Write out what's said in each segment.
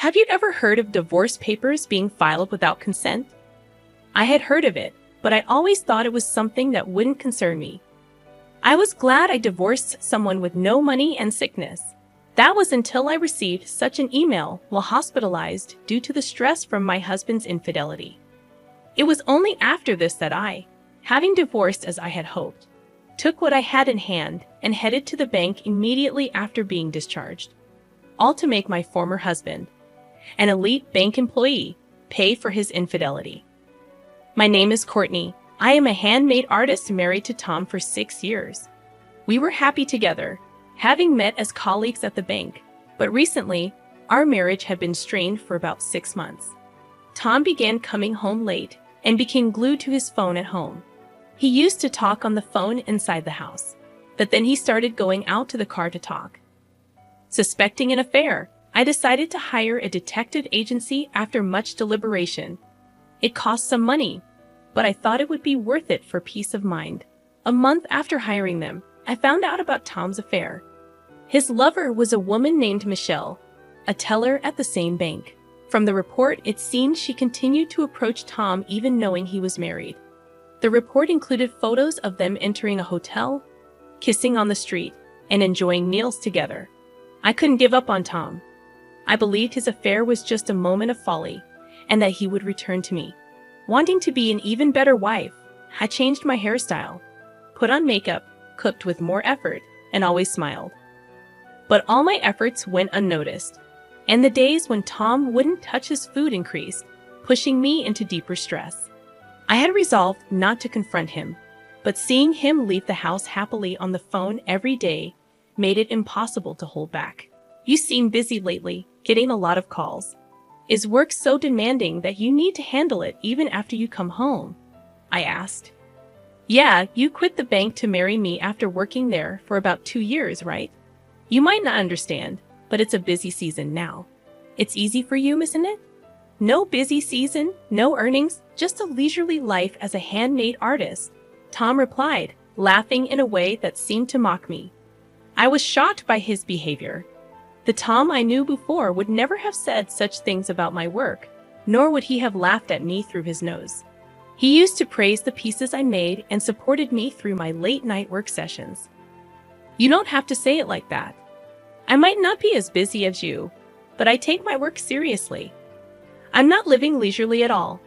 Have you ever heard of divorce papers being filed without consent? I had heard of it, but I always thought it was something that wouldn't concern me. I was glad I divorced someone with no money and sickness. That was until I received such an email while hospitalized due to the stress from my husband's infidelity. It was only after this that I, having divorced as I had hoped, took what I had in hand and headed to the bank immediately after being discharged, all to make my former husband, an elite bank employee, pay for his infidelity. My name is Courtney. I am a handmade artist married to Tom for 6 years. We were happy together, having met as colleagues at the bank, but recently, our marriage had been strained for about 6 months. Tom began coming home late and became glued to his phone at home. He used to talk on the phone inside the house, but then he started going out to the car to talk. Suspecting an affair, I decided to hire a detective agency after much deliberation. It cost some money, but I thought it would be worth it for peace of mind. A month after hiring them, I found out about Tom's affair. His lover was a woman named Michelle, a teller at the same bank. From the report, it seemed she continued to approach Tom even knowing he was married. The report included photos of them entering a hotel, kissing on the street, and enjoying meals together. I couldn't give up on Tom. I believed his affair was just a moment of folly, and that he would return to me. Wanting to be an even better wife, I changed my hairstyle, put on makeup, cooked with more effort, and always smiled. But all my efforts went unnoticed, and the days when Tom wouldn't touch his food increased, pushing me into deeper stress. I had resolved not to confront him, but seeing him leave the house happily on the phone every day made it impossible to hold back. You seem busy lately, getting a lot of calls. Is work so demanding that you need to handle it even after you come home? I asked. Yeah, you quit the bank to marry me after working there for about 2 years, right? You might not understand, but it's a busy season now. It's easy for you, isn't it? No busy season, no earnings, just a leisurely life as a handmade artist, Tom replied, laughing in a way that seemed to mock me. I was shocked by his behavior. The Tom I knew before would never have said such things about my work, nor would he have laughed at me through his nose. He used to praise the pieces I made and supported me through my late-night work sessions. You don't have to say it like that. I might not be as busy as you, but I take my work seriously. I'm not living leisurely at all.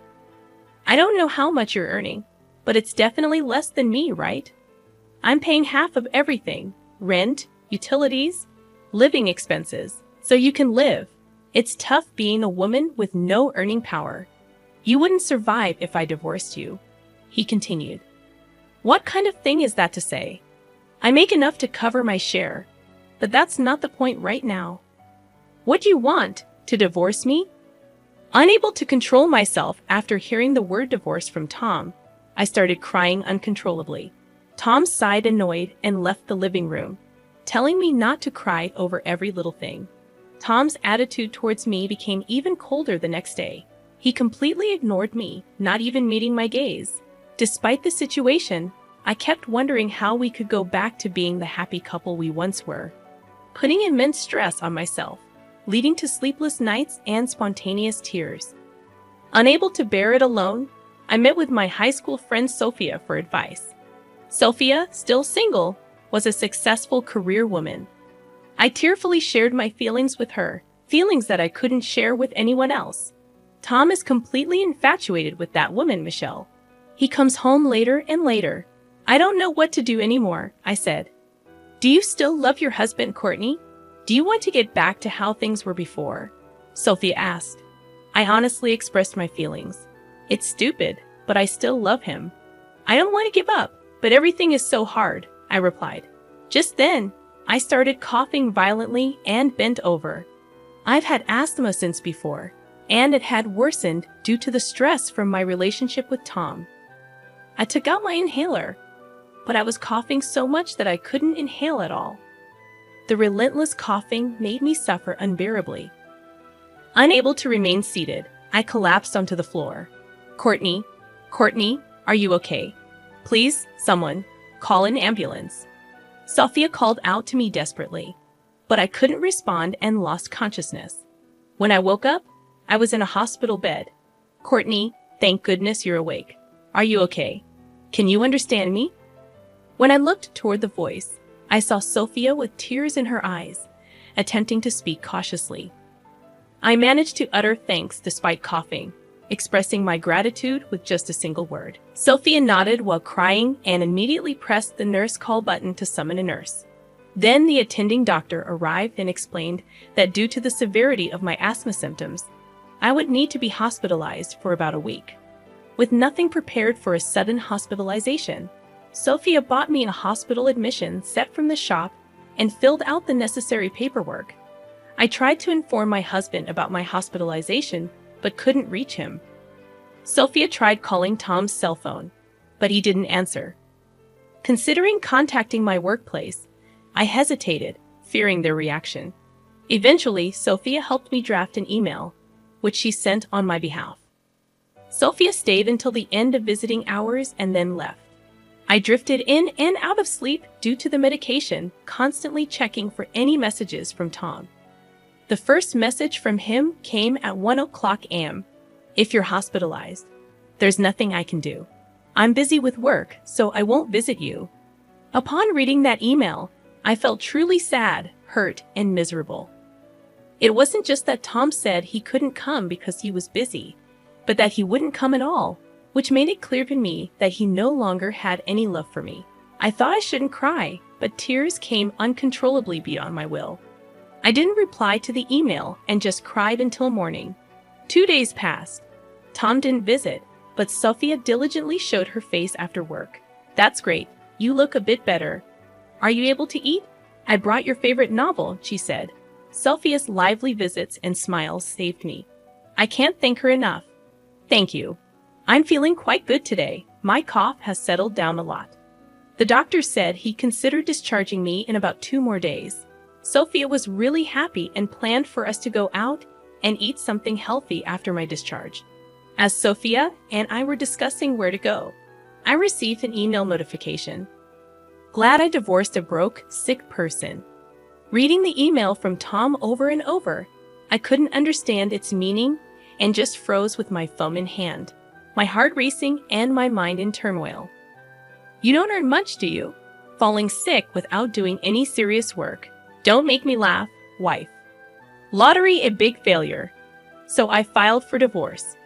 I don't know how much you're earning, but it's definitely less than me, right? I'm paying half of everything, rent, utilities, living expenses, so you can live. It's tough being a woman with no earning power. You wouldn't survive if I divorced you, he continued. What kind of thing is that to say? I make enough to cover my share, but that's not the point right now. What do you want, to divorce me? Unable to control myself after hearing the word divorce from Tom, I started crying uncontrollably. Tom sighed annoyed and left the living room, telling me not to cry over every little thing. Tom's attitude towards me became even colder the next day. He completely ignored me, not even meeting my gaze. Despite the situation, I kept wondering how we could go back to being the happy couple we once were, putting immense stress on myself, leading to sleepless nights and spontaneous tears. Unable to bear it alone, I met with my high school friend Sophia for advice. Sophia, still single, was a successful career woman. I tearfully shared my feelings with her, feelings that I couldn't share with anyone else. Tom is completely infatuated with that woman, Michelle. He comes home later and later. I don't know what to do anymore, I said. Do you still love your husband, Courtney? Do you want to get back to how things were before? Sophia asked. I honestly expressed my feelings. It's stupid, but I still love him. I don't want to give up, but everything is so hard, I replied. Just then, I started coughing violently and bent over. I've had asthma since before, and it had worsened due to the stress from my relationship with Tom. I took out my inhaler, but I was coughing so much that I couldn't inhale at all. The relentless coughing made me suffer unbearably. Unable to remain seated, I collapsed onto the floor. Courtney, are you okay? Please, someone, call an ambulance. Sophia called out to me desperately, but I couldn't respond and lost consciousness. When I woke up, I was in a hospital bed. Courtney, thank goodness you're awake. Are you okay? Can you understand me? When I looked toward the voice, I saw Sophia with tears in her eyes, attempting to speak cautiously. I managed to utter thanks despite coughing, expressing my gratitude with just a single word. Sophia nodded while crying and immediately pressed the nurse call button to summon a nurse. Then the attending doctor arrived and explained that due to the severity of my asthma symptoms, I would need to be hospitalized for about a week. With nothing prepared for a sudden hospitalization, Sophia bought me a hospital admission set from the shop and filled out the necessary paperwork. I tried to inform my husband about my hospitalization, but couldn't reach him. Sophia tried calling Tom's cell phone, but he didn't answer. Considering contacting my workplace, I hesitated, fearing their reaction. Eventually, Sophia helped me draft an email, which she sent on my behalf. Sophia stayed until the end of visiting hours and then left. I drifted in and out of sleep due to the medication, constantly checking for any messages from Tom. The first message from him came at 1:00 a.m. If you're hospitalized, there's nothing I can do. I'm busy with work, so I won't visit you. Upon reading that email, I felt truly sad, hurt, and miserable. It wasn't just that Tom said he couldn't come because he was busy, but that he wouldn't come at all, which made it clear to me that he no longer had any love for me. I thought I shouldn't cry, but tears came uncontrollably beyond my will. I didn't reply to the email and just cried until morning. 2 days passed. Tom didn't visit, but Sophia diligently showed her face after work. That's great. You look a bit better. Are you able to eat? I brought your favorite novel, she said. Sophia's lively visits and smiles saved me. I can't thank her enough. Thank you. I'm feeling quite good today. My cough has settled down a lot. The doctor said he considered discharging me in about 2 more days. Sophia was really happy and planned for us to go out and eat something healthy after my discharge. As Sophia and I were discussing where to go, I received an email notification. Glad I divorced a broke, sick person. Reading the email from Tom over and over, I couldn't understand its meaning and just froze with my phone in hand, my heart racing and my mind in turmoil. You don't earn much, do you? Falling sick without doing any serious work. Don't make me laugh, wife. Lottery a big failure. So I filed for divorce.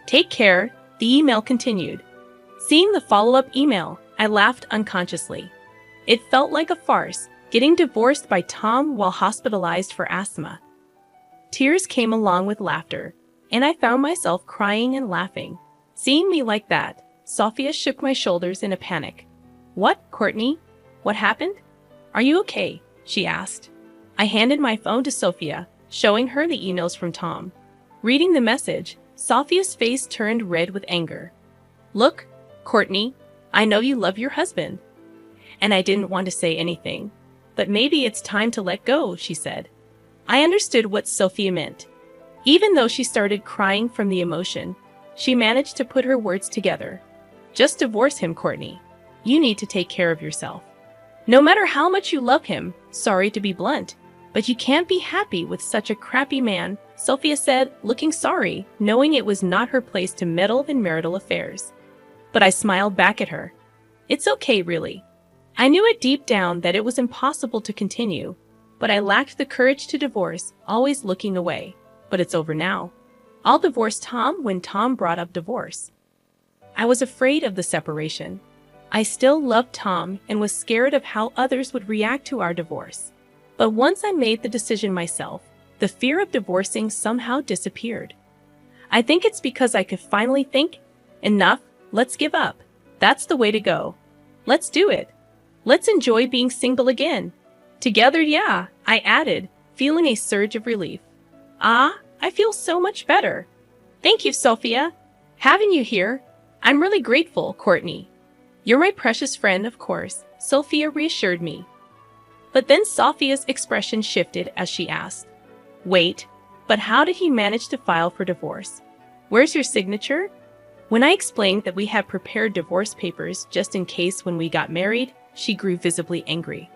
Take care, the email continued. Seeing the follow-up email, I laughed unconsciously. It felt like a farce, getting divorced by Tom while hospitalized for asthma. Tears came along with laughter, and I found myself crying and laughing. Seeing me like that, Sophia shook my shoulders in a panic. What, Courtney? What happened? Are you okay? She asked. I handed my phone to Sophia, showing her the emails from Tom. Reading the message, Sophia's face turned red with anger. Look, Courtney, I know you love your husband. And I didn't want to say anything. But maybe it's time to let go, she said. I understood what Sophia meant. Even though she started crying from the emotion, she managed to put her words together. Just divorce him, Courtney. You need to take care of yourself. No matter how much you love him, sorry to be blunt, but you can't be happy with such a crappy man, Sophia said, looking sorry, knowing it was not her place to meddle in marital affairs. But I smiled back at her. It's okay, really. I knew it deep down that it was impossible to continue, but I lacked the courage to divorce, always looking away. But it's over now. I'll divorce Tom when Tom brought up divorce. I was afraid of the separation. I still loved Tom and was scared of how others would react to our divorce. But once I made the decision myself, the fear of divorcing somehow disappeared. I think it's because I could finally think, enough, let's give up. That's the way to go. Let's do it. Let's enjoy being single again. Together, yeah, I added, feeling a surge of relief. Ah, I feel so much better. Thank you, Sophia. Having you here, I'm really grateful, Courtney. You're my precious friend, of course, Sophia reassured me. But then Sophia's expression shifted as she asked, Wait, but how did he manage to file for divorce? Where's your signature? When I explained that we had prepared divorce papers just in case when we got married, she grew visibly angry.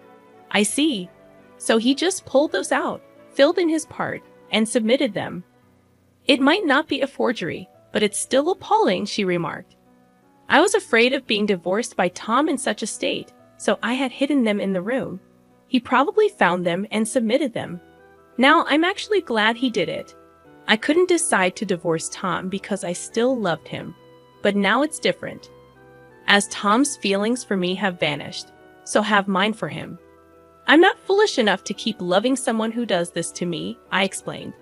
I see. So he just pulled those out, filled in his part, and submitted them. "It might not be a forgery, but it's still appalling," she remarked. I was afraid of being divorced by Tom in such a state, so I had hidden them in the room. He probably found them and submitted them. Now I'm actually glad he did it. I couldn't decide to divorce Tom because I still loved him, but now it's different. As Tom's feelings for me have vanished, so have mine for him. I'm not foolish enough to keep loving someone who does this to me, I explained.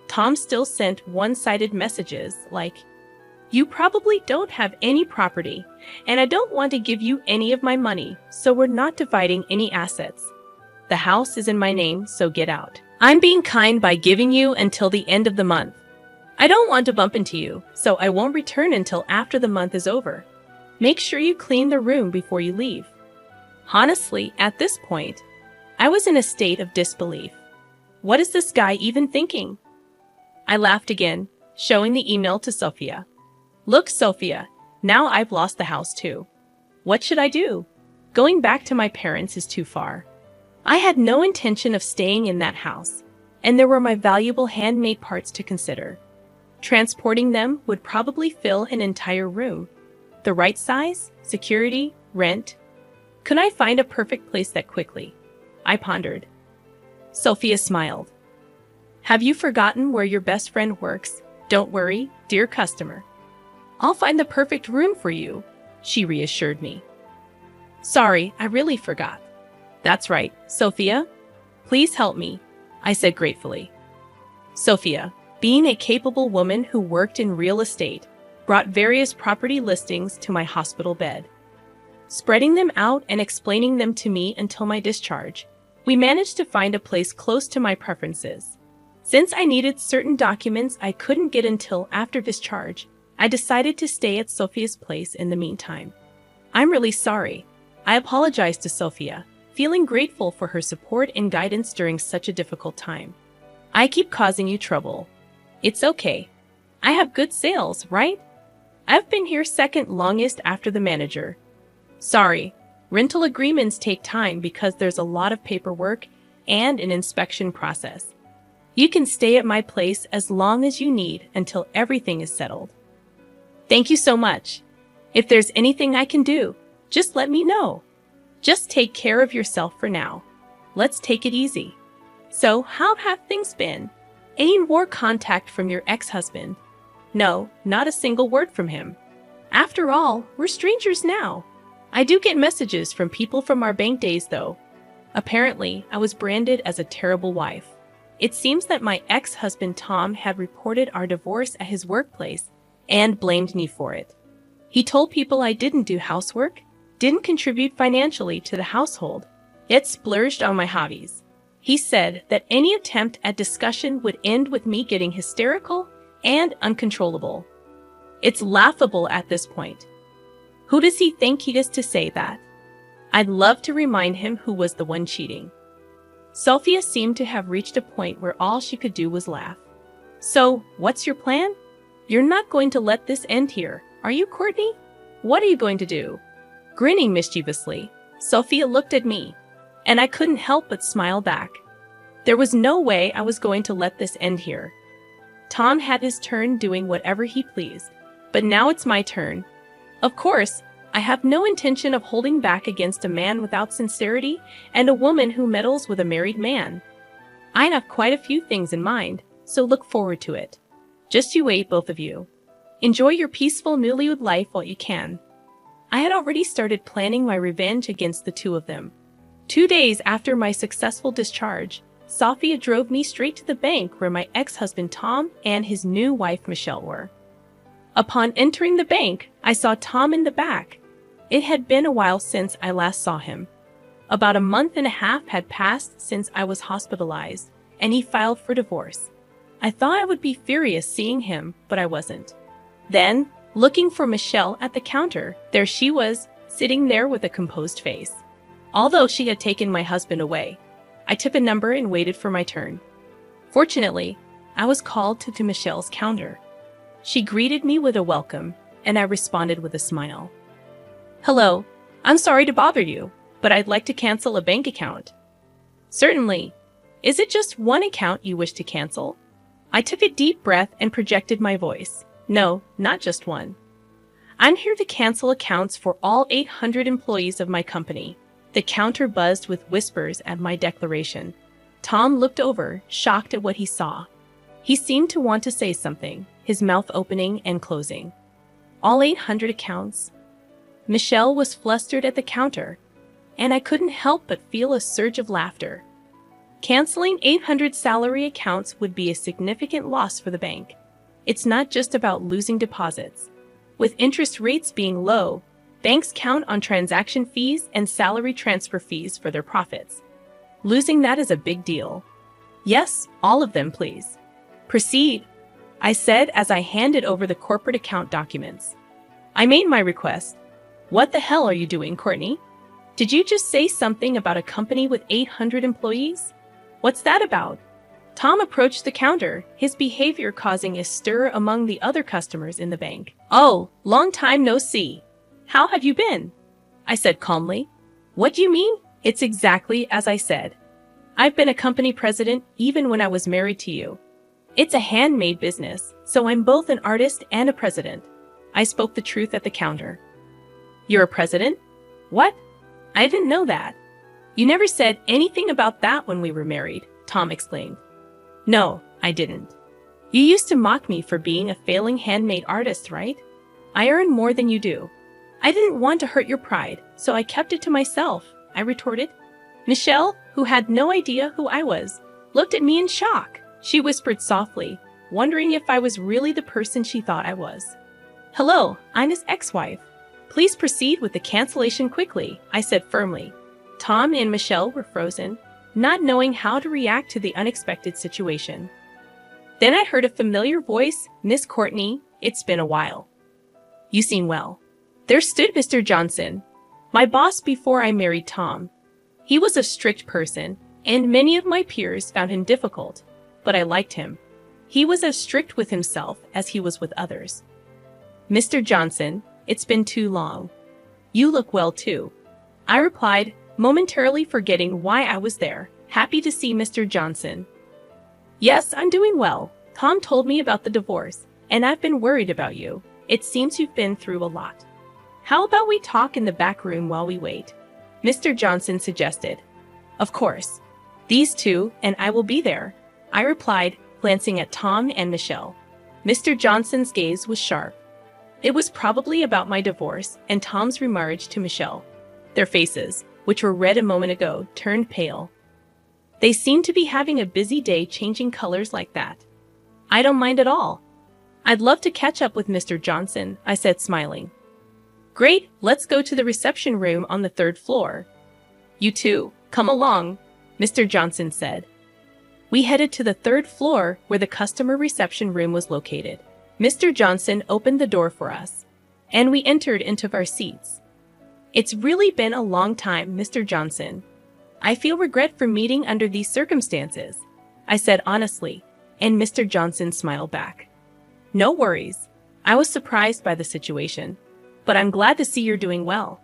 Tom still sent one-sided messages like, "You probably don't have any property, and I don't want to give you any of my money, so we're not dividing any assets. The house is in my name, so get out. I'm being kind by giving you until the end of the month. I don't want to bump into you, so I won't return until after the month is over. Make sure you clean the room before you leave." Honestly, at this point, I was in a state of disbelief. What is this guy even thinking? I laughed again, showing the email to Sophia. "Look, Sophia, now I've lost the house too. What should I do? Going back to my parents is too far. I had no intention of staying in that house, and there were my valuable handmade parts to consider. Transporting them would probably fill an entire room. The right size, security, rent. Could I find a perfect place that quickly?" I pondered. Sophia smiled. "Have you forgotten where your best friend works? Don't worry, dear customer. I'll find the perfect room for you," she reassured me. "Sorry, I really forgot." "That's right, Sophia. Please help me," I said gratefully. Sophia, being a capable woman who worked in real estate, brought various property listings to my hospital bed. Spreading them out and explaining them to me until my discharge, we managed to find a place close to my preferences. Since I needed certain documents I couldn't get until after discharge, I decided to stay at Sophia's place in the meantime. "I'm really sorry." I apologized to Sophia, feeling grateful for her support and guidance during such a difficult time. "I keep causing you trouble." "It's okay. I have good sales, right? I've been here second longest after the manager." "Sorry. Rental agreements take time because there's a lot of paperwork and an inspection process. You can stay at my place as long as you need until everything is settled." "Thank you so much. If there's anything I can do, just let me know. Just take care of yourself for now. Let's take it easy." "So, how have things been? Any more contact from your ex-husband?" "No, not a single word from him. After all, we're strangers now. I do get messages from people from our bank days, though. Apparently, I was branded as a terrible wife. It seems that my ex-husband Tom had reported our divorce at his workplace and blamed me for it. He told people I didn't do housework, didn't contribute financially to the household, yet splurged on my hobbies. He said that any attempt at discussion would end with me getting hysterical and uncontrollable. It's laughable at this point. Who does he think he is to say that? I'd love to remind him who was the one cheating. Sophia seemed to have reached a point where all she could do was laugh. "So, what's your plan? You're not going to let this end here, are you, Courtney? What are you going to do?" Grinning mischievously, Sophia looked at me, and I couldn't help but smile back. There was no way I was going to let this end here. Tom had his turn doing whatever he pleased, but now it's my turn. Of course, I have no intention of holding back against a man without sincerity and a woman who meddles with a married man. I have quite a few things in mind, so look forward to it. Just you wait, both of you. Enjoy your peaceful newlywed life while you can. I had already started planning my revenge against the two of them. 2 days after my successful discharge, Sophia drove me straight to the bank where my ex-husband Tom and his new wife Michelle were. Upon entering the bank, I saw Tom in the back. It had been a while since I last saw him. About a month and a half had passed since I was hospitalized, and he filed for divorce. I thought I would be furious seeing him, but I wasn't. Then, looking for Michelle at the counter, there she was, sitting there with a composed face. Although she had taken my husband away, I took a number and waited for my turn. Fortunately, I was called to Michelle's counter. She greeted me with a welcome, and I responded with a smile. "Hello, I'm sorry to bother you, but I'd like to cancel a bank account." "Certainly. Is it just one account you wish to cancel? I took a deep breath and projected my voice. No, not just one. I'm here to cancel accounts for all 800 employees of my company. The counter buzzed with whispers at my declaration. Tom looked over, shocked at what he saw. He seemed to want to say something, his mouth opening and closing. All 800 accounts? Michelle was flustered at the counter, and I couldn't help but feel a surge of laughter. Canceling 800 salary accounts would be a significant loss for the bank. It's not just about losing deposits. With interest rates being low, banks count on transaction fees and salary transfer fees for their profits. Losing that is a big deal. Yes, all of them, please. Proceed, I said as I handed over the corporate account documents. I made my request. What the hell are you doing, Courtney? Did you just say something about a company with 800 employees? What's that about? Tom approached the counter, his behavior causing a stir among the other customers in the bank. Oh, long time no see. How have you been? I said calmly. What do you mean? It's exactly as I said. I've been a company president even when I was married to you. It's a handmade business, so I'm both an artist and a president. I spoke the truth at the counter. You're a president? What? I didn't know that. You never said anything about that when we were married, Tom exclaimed. No, I didn't. You used to mock me for being a failing handmade artist, right? I earn more than you do. I didn't want to hurt your pride, so I kept it to myself, I retorted. Michelle, who had no idea who I was, looked at me in shock. She whispered softly, wondering if I was really the person she thought I was. Hello, I'm his ex-wife. Please proceed with the cancellation quickly, I said firmly. Tom and Michelle were frozen, not knowing how to react to the unexpected situation. Then I heard a familiar voice, Miss Courtney, it's been a while. You seem well. There stood Mr. Johnson, my boss before I married Tom. He was a strict person, and many of my peers found him difficult, but I liked him. He was as strict with himself as he was with others. Mr. Johnson, it's been too long. You look well too, I replied, momentarily forgetting why I was there, happy to see Mr. Johnson. Yes, I'm doing well. Tom told me about the divorce, and I've been worried about you. It seems you've been through a lot. How about we talk in the back room while we wait? Mr. Johnson suggested. Of course. These two and I will be there, I replied, glancing at Tom and Michelle. Mr. Johnson's gaze was sharp. It was probably about my divorce and Tom's remarriage to Michelle. Their faces, which were red a moment ago, turned pale. They seemed to be having a busy day changing colors like that. I don't mind at all. I'd love to catch up with Mr. Johnson, I said, smiling. Great, let's go to the reception room on the 3rd floor. You two, come along, Mr. Johnson said. We headed to the 3rd floor where the customer reception room was located. Mr. Johnson opened the door for us, and we entered into our seats. It's really been a long time, Mr. Johnson. I feel regret for meeting under these circumstances, I said honestly, and Mr. Johnson smiled back. No worries. I was surprised by the situation, but I'm glad to see you're doing well.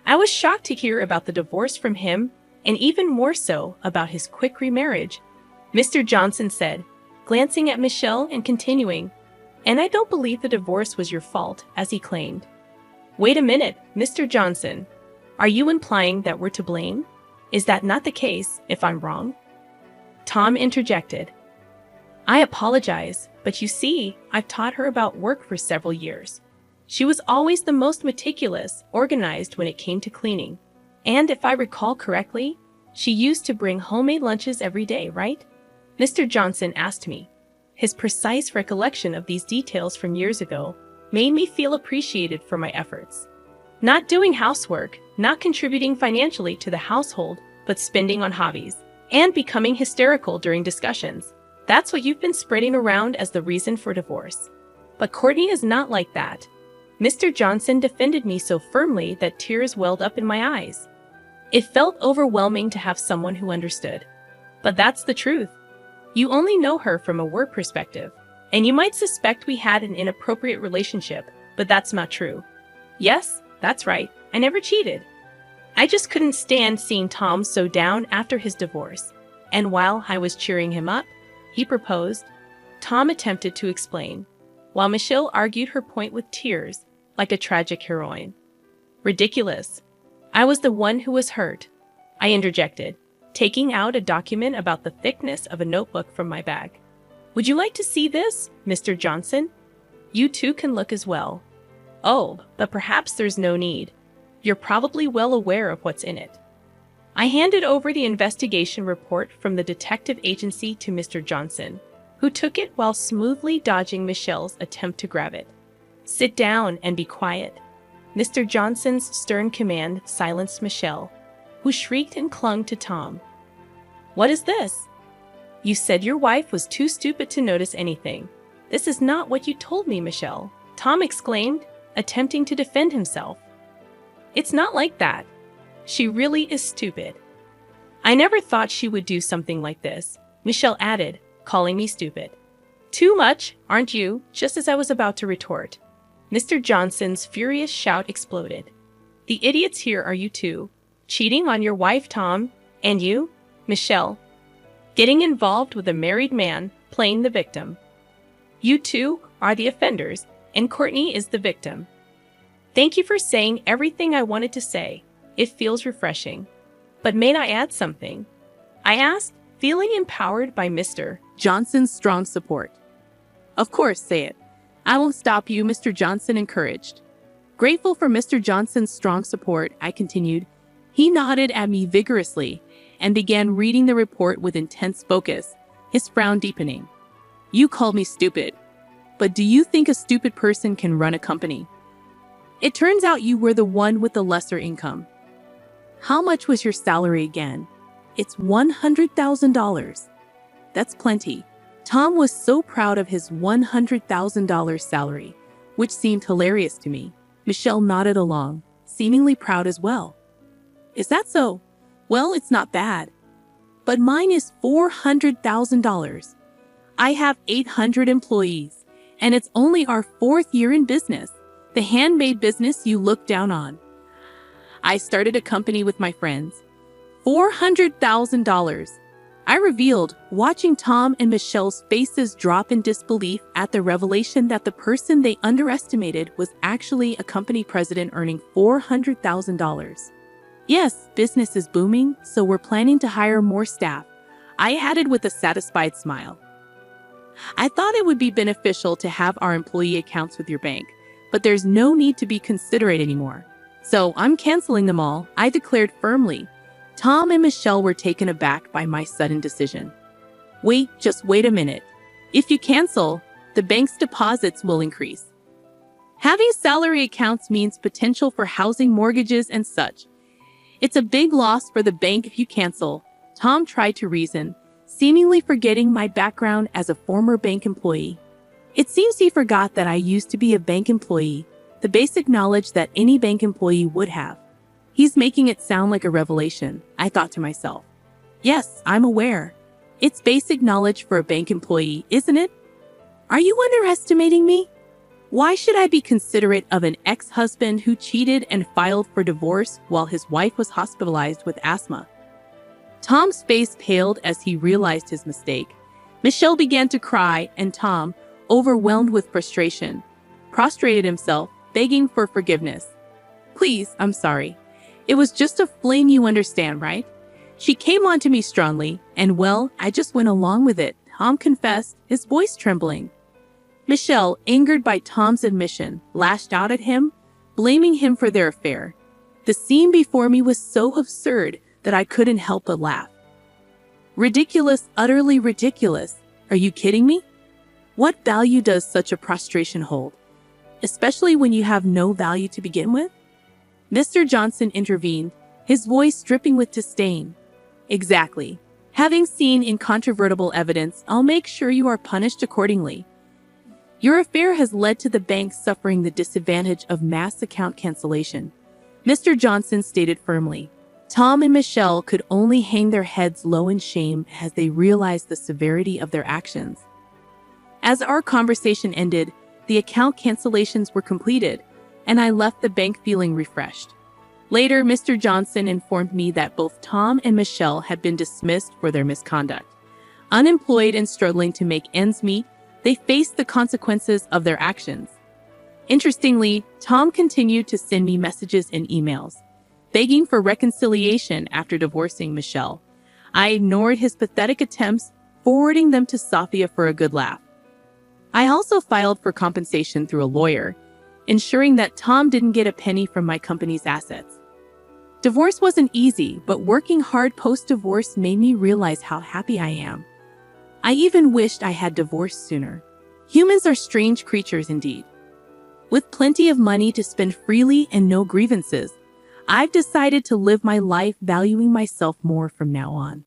I was shocked to hear about the divorce from him, and even more so about his quick remarriage, Mr. Johnson said, glancing at Michelle and continuing, and I don't believe the divorce was your fault, as he claimed. Wait a minute, Mr. Johnson. Are you implying that we're to blame? Is that not the case, if I'm wrong? Tom interjected. I apologize, but you see, I've taught her about work for several years. She was always the most meticulous, organized when it came to cleaning. And if I recall correctly, she used to bring homemade lunches every day, right? Mr. Johnson asked me. His precise recollection of these details from years ago made me feel appreciated for my efforts. Not doing housework, not contributing financially to the household, but spending on hobbies, and becoming hysterical during discussions. That's what you've been spreading around as the reason for divorce. But Courtney is not like that. Mr. Johnson defended me so firmly that tears welled up in my eyes. It felt overwhelming to have someone who understood. But that's the truth. You only know her from a work perspective, and you might suspect we had an inappropriate relationship, but that's not true. Yes, that's right, I never cheated. I just couldn't stand seeing Tom so down after his divorce, And while I was cheering him up, he proposed. Tom attempted to explain, while Michelle argued her point with tears, like a tragic heroine. Ridiculous. I was the one who was hurt. I interjected, taking out a document about the thickness of a notebook from my bag. Would you like to see this, Mr. Johnson? You too can look as well. Oh, but perhaps there's no need. You're probably well aware of what's in it. I handed over the investigation report from the detective agency to Mr. Johnson, who took it while smoothly dodging Michelle's attempt to grab it. Sit down and be quiet. Mr. Johnson's stern command silenced Michelle, who shrieked and clung to Tom. What is this? You said your wife was too stupid to notice anything. This is not what you told me, Michelle, Tom exclaimed, attempting to defend himself. It's not like that. She really is stupid. I never thought she would do something like this, Michelle added, calling me stupid. Too much, aren't you? Just as I was about to retort, Mr. Johnson's furious shout exploded. The idiots here are you two, cheating on your wife, Tom, and you, Michelle, getting involved with a married man, playing the victim. You two are the offenders, and Courtney is the victim. Thank you for saying everything I wanted to say. It feels refreshing. But may I add something? I asked, feeling empowered by Mr. Johnson's strong support. Of course, say it. I won't stop you, Mr. Johnson encouraged. Grateful for Mr. Johnson's strong support, I continued. He nodded at me vigorously and began reading the report with intense focus, his frown deepening. You called me stupid, but do you think a stupid person can run a company? It turns out you were the one with the lesser income. How much was your salary again? It's $100,000. That's plenty. Tom was so proud of his $100,000 salary, which seemed hilarious to me. Michelle nodded along, seemingly proud as well. Is that so? Well, it's not bad. But mine is $400,000. I have 800 employees, and it's only our 4th year in business, the handmade business you look down on. I started a company with my friends. $400,000. I revealed, watching Tom and Michelle's faces drop in disbelief at the revelation that the person they underestimated was actually a company president earning $400,000. Yes, business is booming, so we're planning to hire more staff, I added with a satisfied smile. I thought it would be beneficial to have our employee accounts with your bank, but there's no need to be considerate anymore. So I'm canceling them all, I declared firmly. Tom and Michelle were taken aback by my sudden decision. Wait, just wait a minute. If you cancel, the bank's deposits will increase. Having salary accounts means potential for housing mortgages and such. It's a big loss for the bank if you cancel, Tom tried to reason, seemingly forgetting my background as a former bank employee. It seems he forgot that I used to be a bank employee, the basic knowledge that any bank employee would have. He's making it sound like a revelation, I thought to myself. Yes, I'm aware. It's basic knowledge for a bank employee, isn't it? Are you underestimating me? Why should I be considerate of an ex-husband who cheated and filed for divorce while his wife was hospitalized with asthma? Tom's face paled as he realized his mistake. Michelle began to cry, and Tom, overwhelmed with frustration, prostrated himself, begging for forgiveness. Please, I'm sorry. It was just a fling, you understand, right? She came on to me strongly, and well, I just went along with it, Tom confessed, his voice trembling. Michelle, angered by Tom's admission, lashed out at him, blaming him for their affair. The scene before me was so absurd that I couldn't help but laugh. Ridiculous, utterly ridiculous. Are you kidding me? What value does such a prostration hold? Especially when you have no value to begin with? Mr. Johnson intervened, his voice dripping with disdain. Exactly. Having seen incontrovertible evidence, I'll make sure you are punished accordingly. Your affair has led to the bank suffering the disadvantage of mass account cancellation, Mr. Johnson stated firmly. Tom and Michelle could only hang their heads low in shame as they realized the severity of their actions. As our conversation ended, the account cancellations were completed, and I left the bank feeling refreshed. Later, Mr. Johnson informed me that both Tom and Michelle had been dismissed for their misconduct. Unemployed and struggling to make ends meet, they faced the consequences of their actions. Interestingly, Tom continued to send me messages and emails, begging for reconciliation after divorcing Michelle. I ignored his pathetic attempts, forwarding them to Sophia for a good laugh. I also filed for compensation through a lawyer, ensuring that Tom didn't get a penny from my company's assets. Divorce wasn't easy, but working hard post-divorce made me realize how happy I am. I even wished I had divorced sooner. Humans are strange creatures indeed. With plenty of money to spend freely and no grievances, I've decided to live my life valuing myself more from now on.